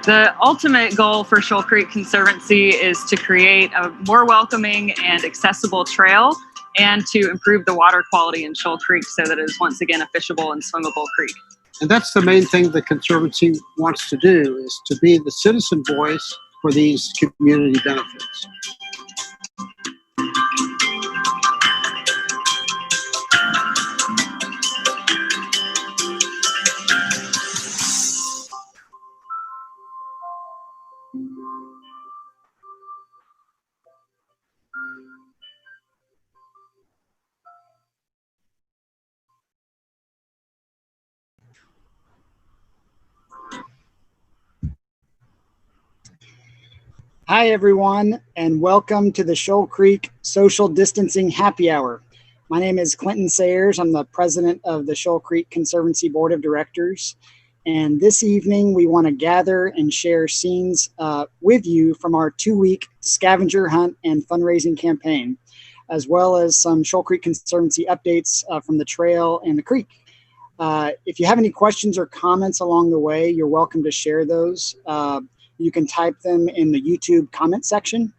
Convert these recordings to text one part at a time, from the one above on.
The ultimate goal for Shoal Creek Conservancy is to create a more welcoming and accessible trail and to improve the water quality in Shoal Creek so that it is once again a fishable and swimmable creek. And that's the main thing the Conservancy wants to do, is to be the citizen voice for these community benefits. Hi, everyone, and welcome to the Shoal Creek Social Distancing Happy Hour. My name is Clinton Sayers. I'm the president of the Shoal Creek Conservancy Board of Directors. And this evening, we want to gather and share scenes with you from our 2-week scavenger hunt and fundraising campaign, as well as some Shoal Creek Conservancy updates from the trail and the creek. If you have any questions or comments along the way, you're welcome to share those. You can type them in the YouTube comment section.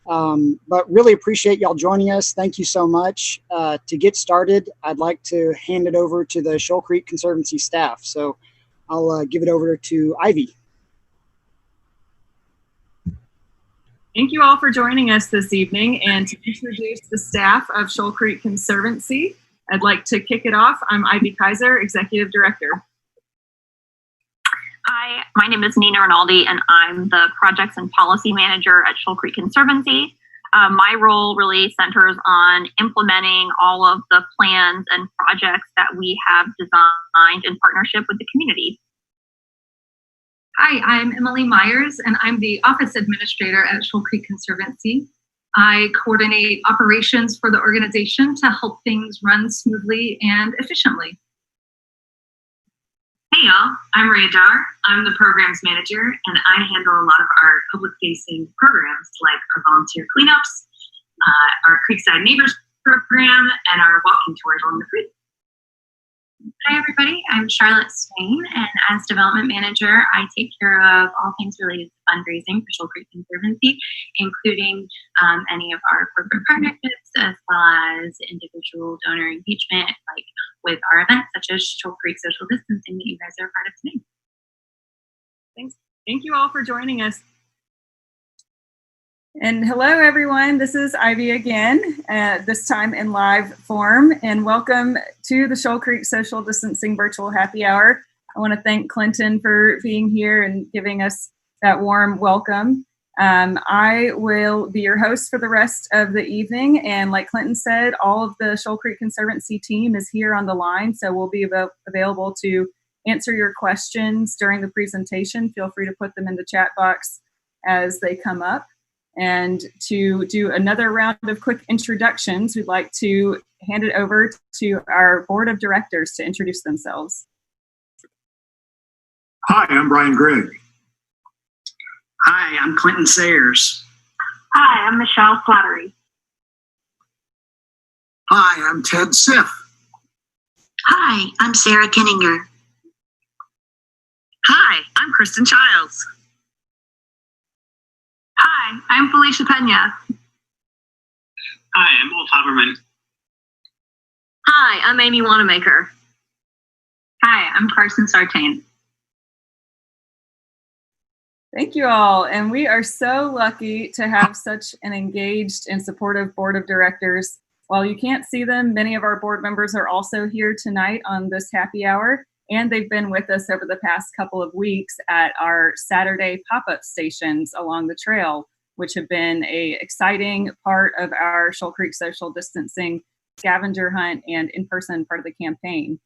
But really appreciate y'all joining us. Thank you so much. To get started, I'd like to hand it over to the Shoal Creek Conservancy staff. So I'll give it over to Ivy. Thank you all for joining us this evening. And to introduce the staff of Shoal Creek Conservancy, I'd like to kick it off. I'm Ivy Kaiser, Executive Director. Hi, my name is Nina Rinaldi, and I'm the Projects and Policy Manager at Shoal Creek Conservancy. My role really centers on implementing all of the plans and projects that we have designed in partnership with the community. Hi, I'm Emily Myers, and I'm the Office Administrator at Shoal Creek Conservancy. I coordinate operations for the organization to help things run smoothly and efficiently. Hey y'all, I'm Rhea Dar. I'm the programs manager, and I handle a lot of our public-facing programs like our volunteer cleanups, our Creekside Neighbors program, and our walking tours along the creek. Hi everybody, I'm Charlotte Swain, and as development manager, I take care of all things related to fundraising for Shoal Creek Conservancy, including any of our corporate partnerships, as well as individual donor engagement, like with our events such as Shoal Creek Social Distancing that you guys are a part of today. Thanks. Thank you all for joining us. And hello, everyone. This is Ivy again, this time in live form, and welcome to the Shoal Creek Social Distancing Virtual Happy Hour. I want to thank Clinton for being here and giving us that warm welcome. I will be your host for the rest of the evening, and like Clinton said, all of the Shoal Creek Conservancy team is here on the line, so we'll be available to answer your questions during the presentation. Feel free to put them in the chat box as they come up. And to do another round of quick introductions, we'd like to hand it over to our board of directors to introduce themselves. Hi, I'm Brian Gregg. Hi, I'm Clinton Sayers. Hi, I'm Michelle Slattery. Hi, I'm Ted Siff. Hi, I'm Sarah Kinninger. Hi, I'm Kristen Childs. Hi, I'm Felicia Pena. Hi, I'm Wolf Haberman. Hi, I'm Amy Wanamaker. Hi, I'm Carson Sartain. Thank you all, and we are so lucky to have such an engaged and supportive board of directors. While you can't see them, many of our board members are also here tonight on this happy hour, and they've been with us over the past couple of weeks at our Saturday pop-up stations along the trail, which have been an exciting part of our Shoal Creek Social Distancing scavenger hunt and in-person part of the campaign.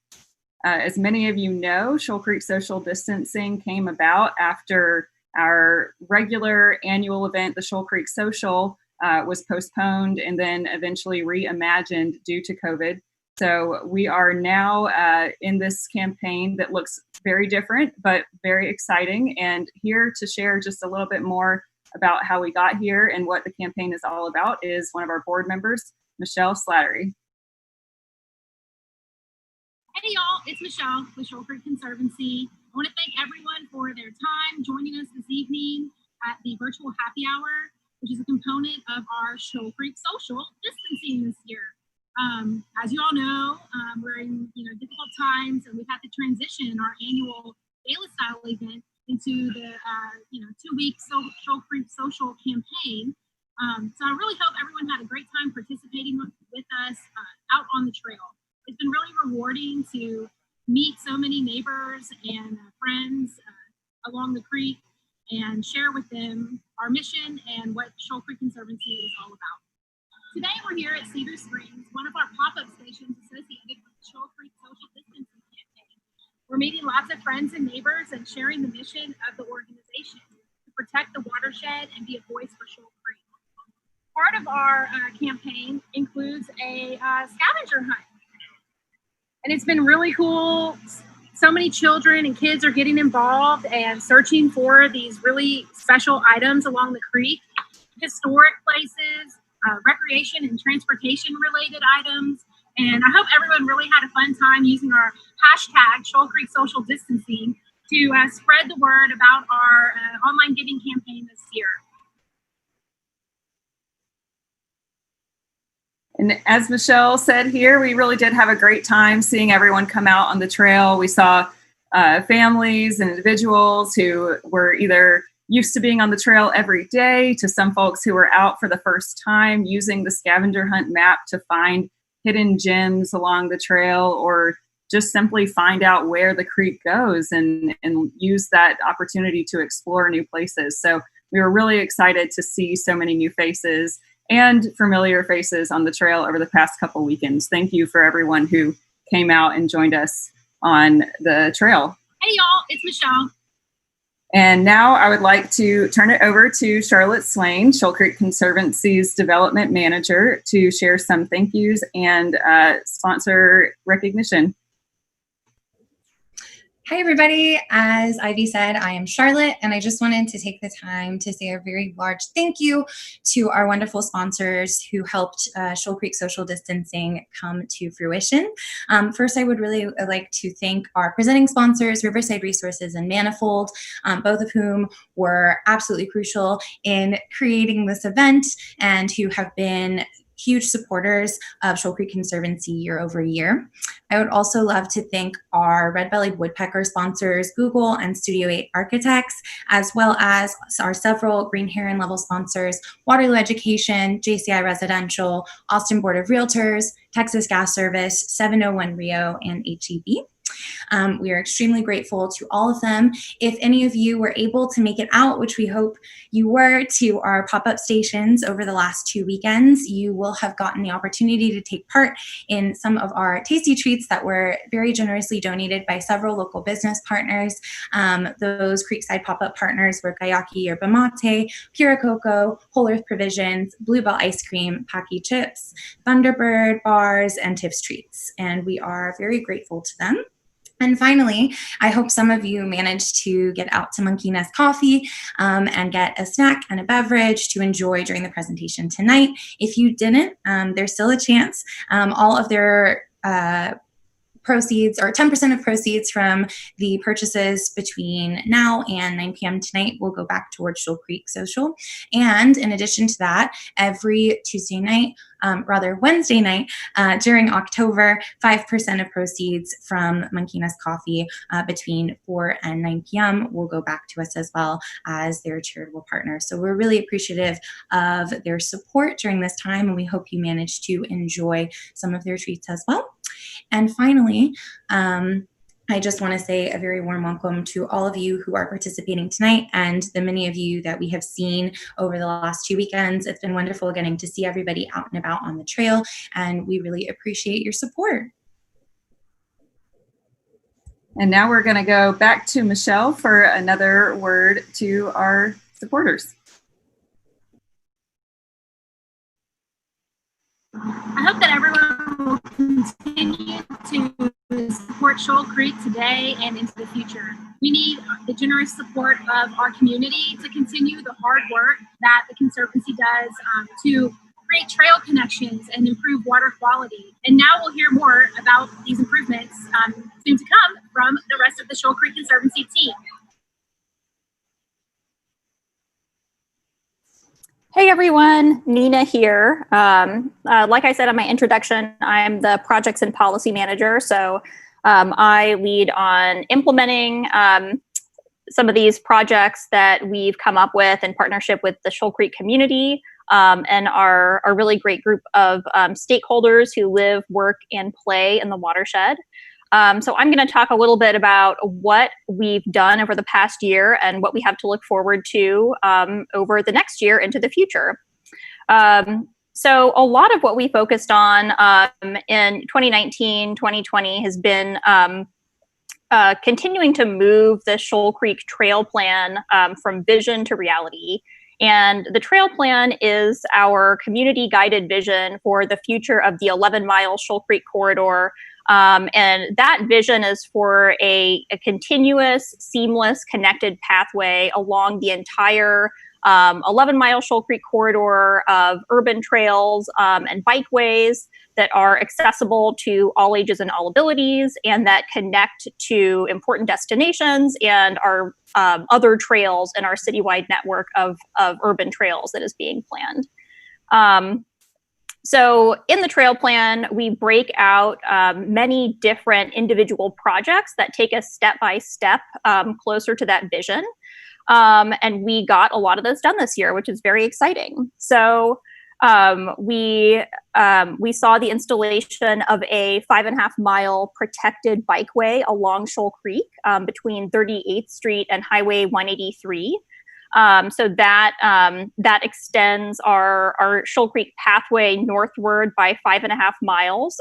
As many of you know, Shoal Creek Social Distancing came about after our regular annual event, the Shoal Creek Social, was postponed and then eventually reimagined due to COVID. So we are now in this campaign that looks very different, but very exciting. And here to share just a little bit more about how we got here and what the campaign is all about is one of our board members, Michelle Slattery. Hey y'all, it's Michelle with Shoal Creek Conservancy. I want to thank everyone for their time joining us this evening at the virtual happy hour, which is a component of our Shoal Creek social distancing this year. As you all know, we're in difficult times, and we've had to transition our annual gala style event into the 2-week Shoal Creek social campaign. So I really hope everyone had a great time participating with us out on the trail. It's been really rewarding to meet so many neighbors and friends along the creek and share with them our mission and what Shoal Creek Conservancy is all about. Today we're here at Cedar Springs, one of our pop-up stations associated with the Shoal Creek Social Distancing Campaign. We're meeting lots of friends and neighbors and sharing the mission of the organization to protect the watershed and be a voice for Shoal Creek. Part of our campaign includes a scavenger hunt. And it's been really cool. So many children and kids are getting involved and searching for these really special items along the creek, historic places, recreation and transportation related items. And I hope everyone really had a fun time using our hashtag Shoal Creek Social Distancing to spread the word about our online giving campaign this year. And as Michelle said here, we really did have a great time seeing everyone come out on the trail. We saw families and individuals who were either used to being on the trail every day to some folks who were out for the first time using the scavenger hunt map to find hidden gems along the trail, or just simply find out where the creek goes and use that opportunity to explore new places. So we were really excited to see so many new faces and familiar faces on the trail over the past couple weekends. Thank you for everyone who came out and joined us on the trail. Hey y'all, it's Michelle. And now I would like to turn it over to Charlotte Swain, Shoal Creek Conservancy's Development Manager, to share some thank yous and sponsor recognition. Hi, everybody. As Ivy said, I am Charlotte, and I just wanted to take the time to say a very large thank you to our wonderful sponsors who helped Shoal Creek Social Distancing come to fruition. First, I would really like to thank our presenting sponsors, Riverside Resources and Manifold, both of whom were absolutely crucial in creating this event and who have been huge supporters of Shoal Creek Conservancy year over year. I would also love to thank our red-bellied woodpecker sponsors, Google and Studio 8 Architects, as well as our several green heron level sponsors, Waterloo Education, JCI Residential, Austin Board of Realtors, Texas Gas Service, 701 Rio, and HEB. We are extremely grateful to all of them. If any of you were able to make it out, which we hope you were, to our pop-up stations over the last 2 weekends, you will have gotten the opportunity to take part in some of our tasty treats that were very generously donated by several local business partners. Those Creekside pop-up partners were Gayaki Yerba Mate, Pura Coco, Whole Earth Provisions, Bluebell Ice Cream, Pocky Chips, Thunderbird Bars, and Tips Treats. And we are very grateful to them. And finally, I hope some of you managed to get out to Monkey Nest Coffee and get a snack and a beverage to enjoy during the presentation tonight. If you didn't, there's still a chance. All of their proceeds, or 10% of proceeds from the purchases between now and 9 p.m. tonight will go back towards Shoal Creek Social. And in addition to that, every Tuesday night, Wednesday night during October, 5% of proceeds from Monkey Nest Coffee between 4 and 9 p.m. will go back to us as well as their charitable partners. So we're really appreciative of their support during this time, and we hope you manage to enjoy some of their treats as well. And finally, I just want to say a very warm welcome to all of you who are participating tonight and the many of you that we have seen over the last 2 weekends. It's been wonderful getting to see everybody out and about on the trail, and we really appreciate your support. And now we're going to go back to Michelle for another word to our supporters. I hope that everyone will continue to support Shoal Creek today and into the future. We need the generous support of our community to continue the hard work that the Conservancy does to create trail connections and improve water quality. And now we'll hear more about these improvements soon to come from the rest of the Shoal Creek Conservancy team. Hey everyone, Nina here. Like I said in my introduction, I'm the Projects and Policy Manager. So I lead on implementing some of these projects that we've come up with in partnership with the Shoal Creek community and our really great group of stakeholders who live, work, and play in the watershed. So I'm going to talk a little bit about what we've done over the past year and what we have to look forward to over the next year into the future. So a lot of what we focused on in 2019, 2020 has been continuing to move the Shoal Creek Trail Plan from vision to reality. And the trail plan is our community guided vision for the future of the 11-mile Shoal Creek corridor. And that vision is for a continuous, seamless, connected pathway along the entire 11-mile Shoal Creek corridor of urban trails and bikeways that are accessible to all ages and all abilities, and that connect to important destinations and our other trails in our citywide network of urban trails that is being planned. So in the trail plan, we break out many different individual projects that take us step by step closer to that vision. And we got a lot of those done this year, which is very exciting. So we saw the installation of a 5.5-mile protected bikeway along Shoal Creek between 38th Street and Highway 183. So that extends our Shoal Creek pathway northward by 5.5 miles,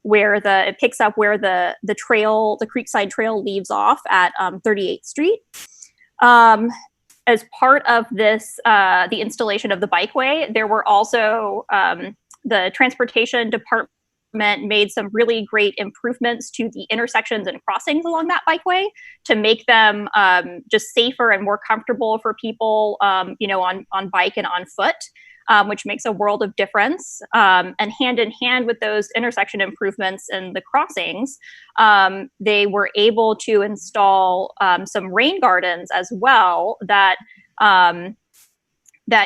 where it picks up where the Creekside Trail leaves off at 38th Street. As part of this, the installation of the bikeway, there were also the Transportation Department made some really great improvements to the intersections and crossings along that bikeway to make them just safer and more comfortable for people, on bike and on foot, which makes a world of difference. And hand in hand with those intersection improvements and the crossings, they were able to install some rain gardens as well that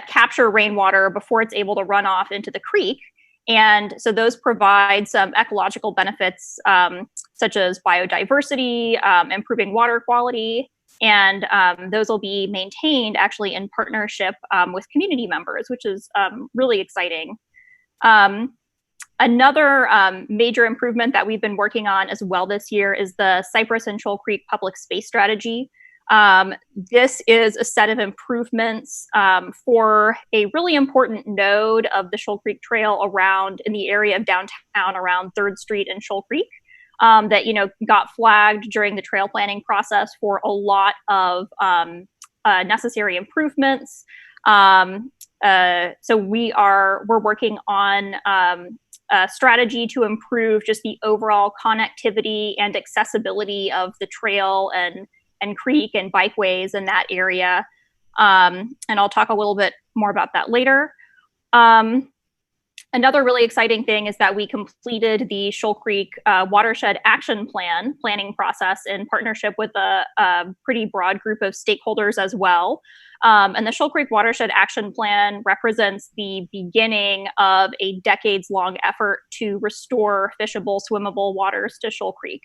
capture rainwater before it's able to run off into the creek. And so those provide some ecological benefits, such as biodiversity, improving water quality, and those will be maintained actually in partnership with community members, which is really exciting. Another major improvement that we've been working on as well this year is the Cypress and Shoal Creek Public Space Strategy. This is a set of improvements for a really important node of the Shoal Creek Trail in the area of downtown around 3rd Street and Shoal Creek that, got flagged during the trail planning process for a lot of necessary improvements. So we're working on a strategy to improve just the overall connectivity and accessibility of the trail and creek and bikeways in that area. And I'll talk a little bit more about that later. Another really exciting thing is that we completed the Shoal Creek Watershed Action Plan planning process in partnership with a pretty broad group of stakeholders as well. And the Shoal Creek Watershed Action Plan represents the beginning of a decades-long effort to restore fishable, swimmable waters to Shoal Creek.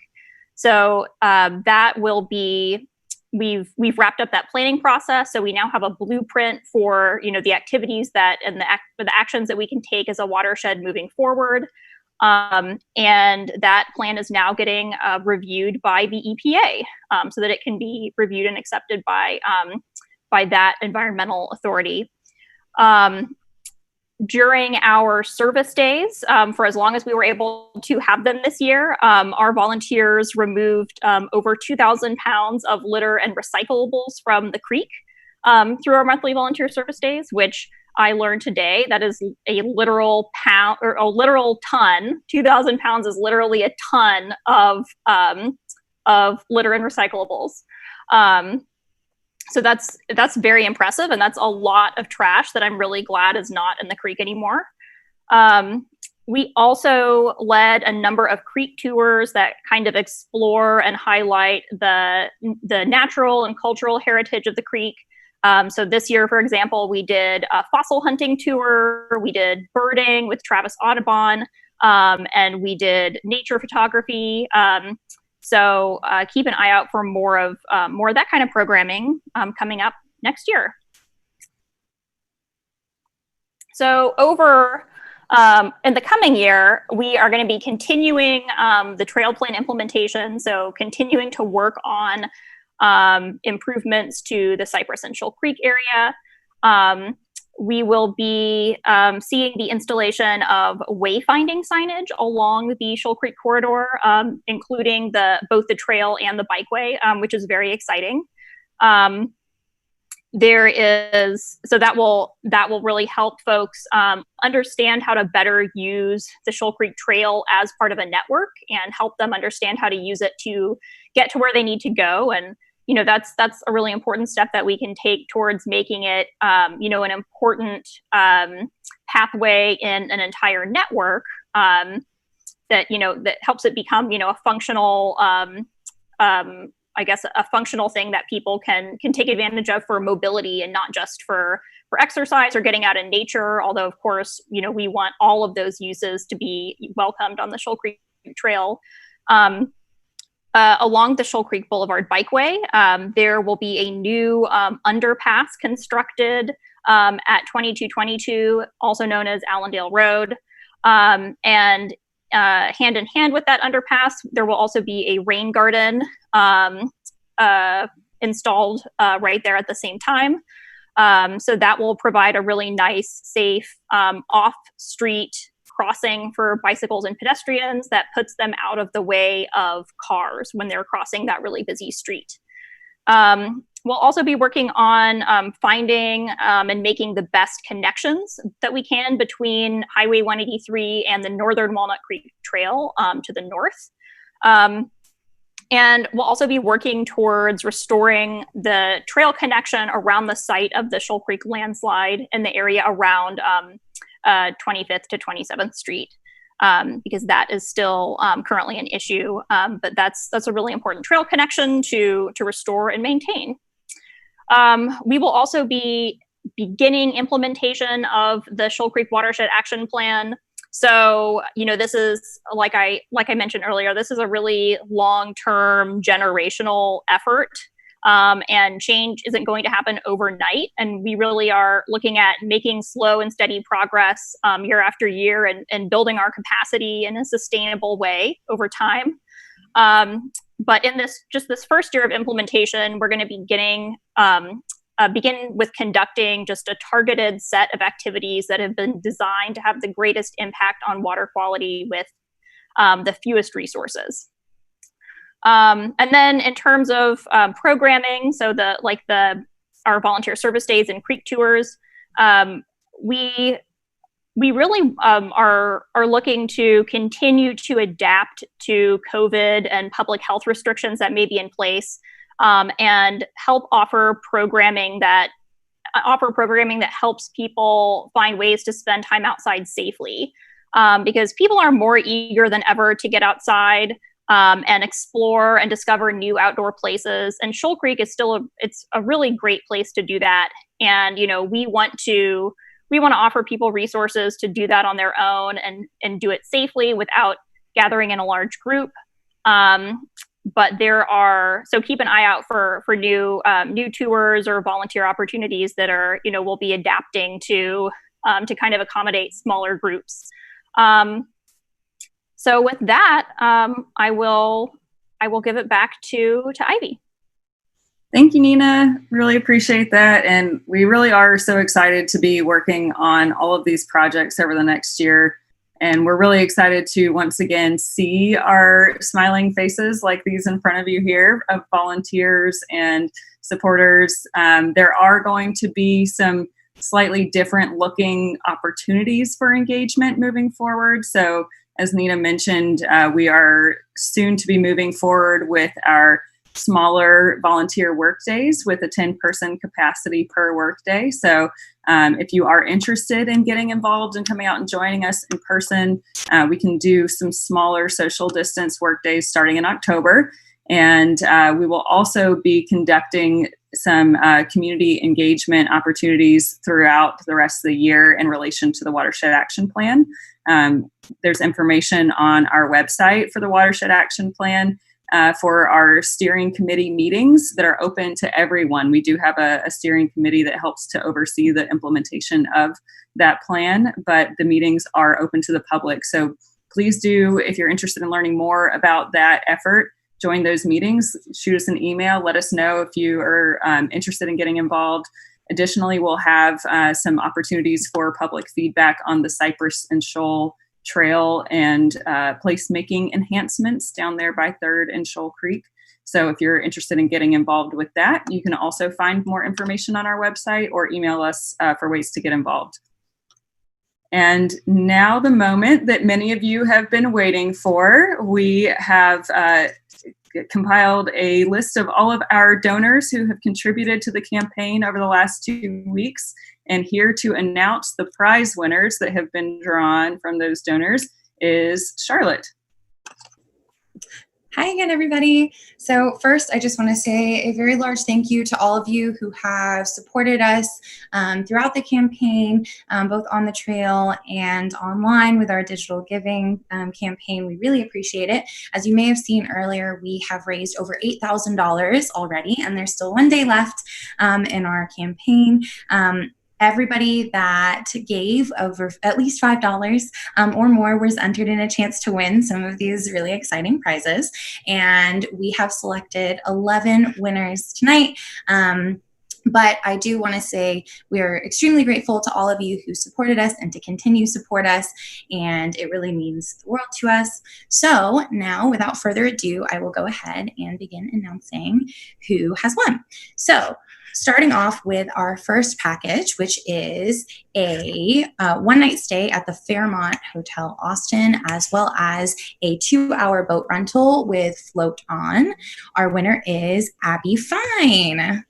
So that will be, we've wrapped up that planning process. So we now have a blueprint for, the activities for the actions that we can take as a watershed moving forward. And that plan is now getting reviewed by the EPA so that it can be reviewed and accepted by that environmental authority. During our service days, for as long as we were able to have them this year, our volunteers removed over 2,000 pounds of litter and recyclables from the creek through our monthly volunteer service days, which I learned today that is a literal pound or a literal ton. 2,000 pounds is literally a ton of litter and recyclables. So that's very impressive, and that's a lot of trash that I'm really glad is not in the creek anymore. We also led a number of creek tours that kind of explore and highlight the natural and cultural heritage of the creek. So this year, for example, we did a fossil hunting tour, we did birding with Travis Audubon, and we did nature photography. So keep an eye out for more of that kind of programming coming up next year. So over in the coming year, we are going to be continuing the trail plan implementation. So continuing to work on improvements to the Cypress and Shoal Creek area. We will be seeing the installation of wayfinding signage along the Shoal Creek corridor, including both the trail and the bikeway, which is very exciting. So that will really help folks understand how to better use the Shoal Creek Trail as part of a network and help them understand how to use it to get to where they need to go. And that's a really important step that we can take towards making it an important pathway in an entire network that helps it become a functional I guess a functional thing that people can take advantage of for mobility and not just for exercise or getting out in nature. Although of course, we want all of those uses to be welcomed on the Shoal Creek Trail. Along the Shoal Creek Boulevard Bikeway, there will be a new underpass constructed at 2222, also known as Allendale Road. And hand in hand with that underpass, there will also be a rain garden installed right there at the same time. So that will provide a really nice, safe, off-street crossing for bicycles and pedestrians that puts them out of the way of cars when they're crossing that really busy street. We'll also be working on finding and making the best connections that we can between Highway 183 and the Northern Walnut Creek Trail to the north. And we'll also be working towards restoring the trail connection around the site of the Shoal Creek landslide in the area around 25th to 27th Street, because that is still currently an issue. But that's a really important trail connection to restore and maintain. We will also be beginning implementation of the Shoal Creek Watershed Action Plan. So, this is, like I mentioned earlier, this is a really long-term generational effort. And change isn't going to happen overnight. And we really are looking at making slow and steady progress year after year and building our capacity in a sustainable way over time. But in this first year of implementation, we're going to be begin with conducting just a targeted set of activities that have been designed to have the greatest impact on water quality with the fewest resources. And then in terms of programming, so our volunteer service days and creek tours, we really are looking to continue to adapt to COVID and public health restrictions that may be in place, and help offer programming that helps people find ways to spend time outside safely, because people are more eager than ever to get outside and explore and discover new outdoor places. And Shoal Creek is it's a really great place to do that. And we want to offer people resources to do that on their own and do it safely without gathering in a large group. But so keep an eye out for new tours or volunteer opportunities that we'll be adapting to kind of accommodate smaller groups. So with that, I will give it back to Ivy. Thank you, Nina. Really appreciate that. And we really are so excited to be working on all of these projects over the next year. And we're really excited to once again see our smiling faces like these in front of you here of volunteers and supporters. There are going to be some slightly different looking opportunities for engagement moving forward. So as Nina mentioned, we are soon to be moving forward with our smaller volunteer work days with a 10-person capacity per workday. So if you are interested in getting involved and coming out and joining us in person, we can do some smaller social distance work days starting in October. And we will also be conducting some community engagement opportunities throughout the rest of the year in relation to the Watershed Action Plan. There's information on our website for the Watershed Action Plan for our steering committee meetings that are open to everyone. We do have a steering committee that helps to oversee the implementation of that plan, but the meetings are open to the public. So please do, if you're interested in learning more about that effort, join those meetings, shoot us an email, let us know if you are interested in getting involved. Additionally, we'll have some opportunities for public feedback on the Cypress and Shoal Trail and placemaking enhancements down there by 3rd and Shoal Creek. So if you're interested in getting involved with that, you can also find more information on our website or email us for ways to get involved. And now the moment that many of you have been waiting for, we have compiled a list of all of our donors who have contributed to the campaign over the last 2 weeks. And here to announce the prize winners that have been drawn from those donors is Charlotte. Hi again, everybody. So first, I just want to say a very large thank you to all of you who have supported us throughout the campaign, both on the trail and online with our digital giving campaign. We really appreciate it. As you may have seen earlier, we have raised over $8,000 already, and there's still 1 day left in our campaign. Everybody that gave over at least $5 or more was entered in a chance to win some of these really exciting prizes. And we have selected 11 winners tonight. But I do want to say we are extremely grateful to all of you who supported us and to continue to support us. And it really means the world to us. So now, without further ado, I will go ahead and begin announcing who has won. So starting off with our first package, which is a one-night stay at the Fairmont Hotel Austin, as well as a 2-hour boat rental with float on. Our winner is Abby Fine.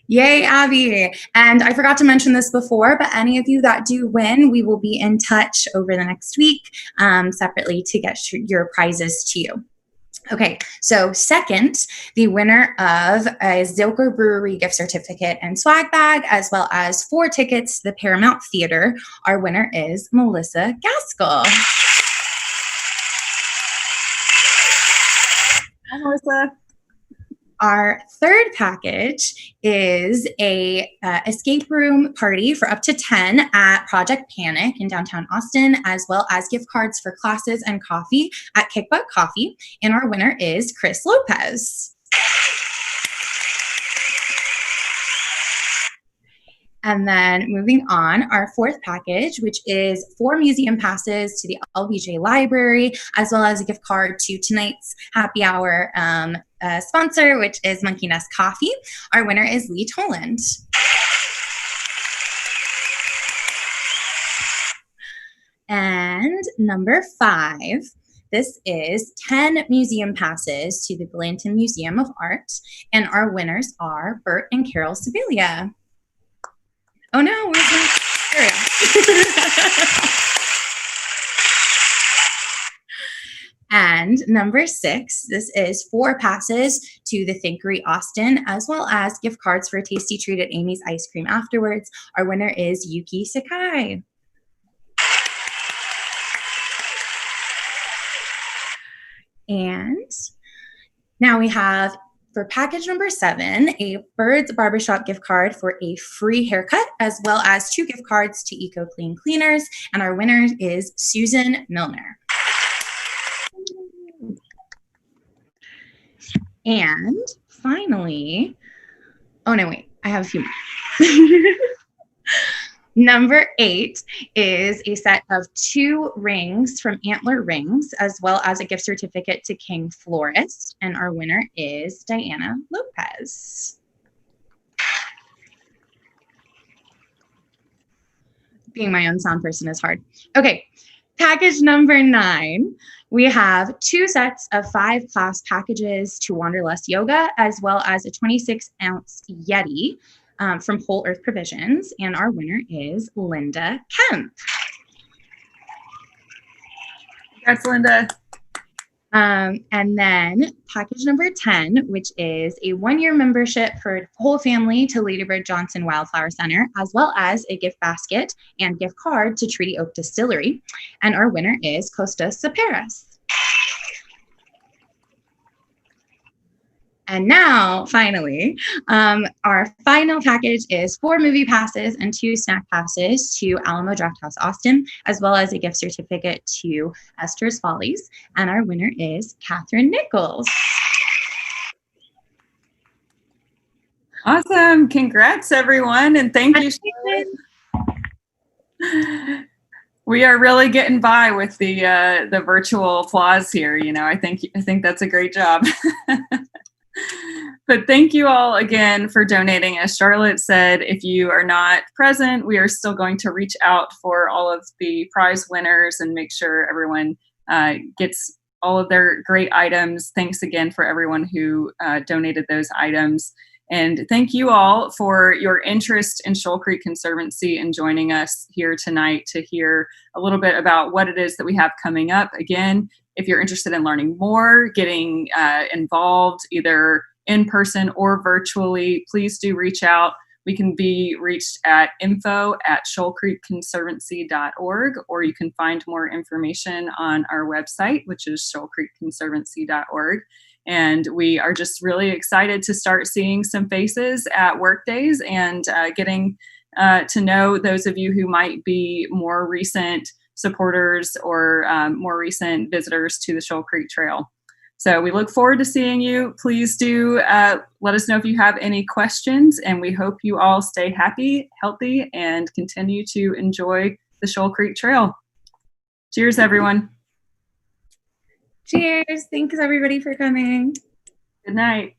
Yay, Abby. And I forgot to mention this before, but any of you that do win, we will be in touch over the next week separately to get your prizes to you. Okay, so second, the winner of a Zilker Brewery gift certificate and swag bag, as well as 4 tickets to the Paramount Theater. Our winner is Melissa Gaskell. Hi, Melissa. Our third package is a escape room party for up to 10 at Project Panic in downtown Austin, as well as gift cards for classes and coffee at Kickbutt Coffee. And our winner is Chris Lopez. And then moving on, our fourth package, which is 4 museum passes to the LBJ Library, as well as a gift card to tonight's happy hour sponsor, which is Monkey Nest Coffee. Our winner is Lee Toland. And number 5, this is 10 museum passes to the Blanton Museum of Art. And our winners are Bert and Carol Sibilia. Oh no, where's my And number 6, this is 4 passes to the Thinkery Austin, as well as gift cards for a tasty treat at Amy's Ice Cream afterwards. Our winner is Yuki Sakai. And now we have, for package number 7, a Birds Barbershop gift card for a free haircut, as well as 2 gift cards to Eco Clean Cleaners. And our winner is Susan Milner. And finally, oh no, wait, I have a few more. Number 8 is a set of 2 rings from Antler Rings, as well as a gift certificate to King Florist. And our winner is Diana Lopez. Being my own sound person is hard. Okay, Package number 9, we have 2 sets of 5 class packages to Wanderlust Yoga, as well as a 26-ounce Yeti from Whole Earth Provisions. And our winner is Linda Kemp. Congrats, Linda. And then package number 10, which is a 1-year membership for the whole family to Ladybird Johnson Wildflower Center, as well as a gift basket and gift card to Treaty Oak Distillery. And our winner is Costa Saperas. And now, finally, our final package is 4 movie passes and 2 snack passes to Alamo Drafthouse Austin, as well as a gift certificate to Esther's Follies. And our winner is Catherine Nichols. Awesome. Congrats, everyone. And thank you. We are really getting by with the virtual applause here. You know, I think that's a great job. But thank you all again for donating. As Charlotte said, if you are not present, we are still going to reach out for all of the prize winners and make sure everyone gets all of their great items. Thanks again for everyone who donated those items. And thank you all for your interest in Shoal Creek Conservancy and joining us here tonight to hear a little bit about what it is that we have coming up. Again, if you're interested in learning more, getting involved either in person or virtually, please do reach out. We can be reached at info@shoalcreekconservancy.org, or you can find more information on our website, which is shoalcreekconservancy.org. And we are just really excited to start seeing some faces at work days and getting to know those of you who might be more recent supporters or more recent visitors to the Shoal Creek Trail. So we look forward to seeing you. Please do let us know if you have any questions, and we hope you all stay happy, healthy, and continue to enjoy the Shoal Creek Trail. Cheers, everyone. Cheers. Thanks, everybody, for coming. Good night.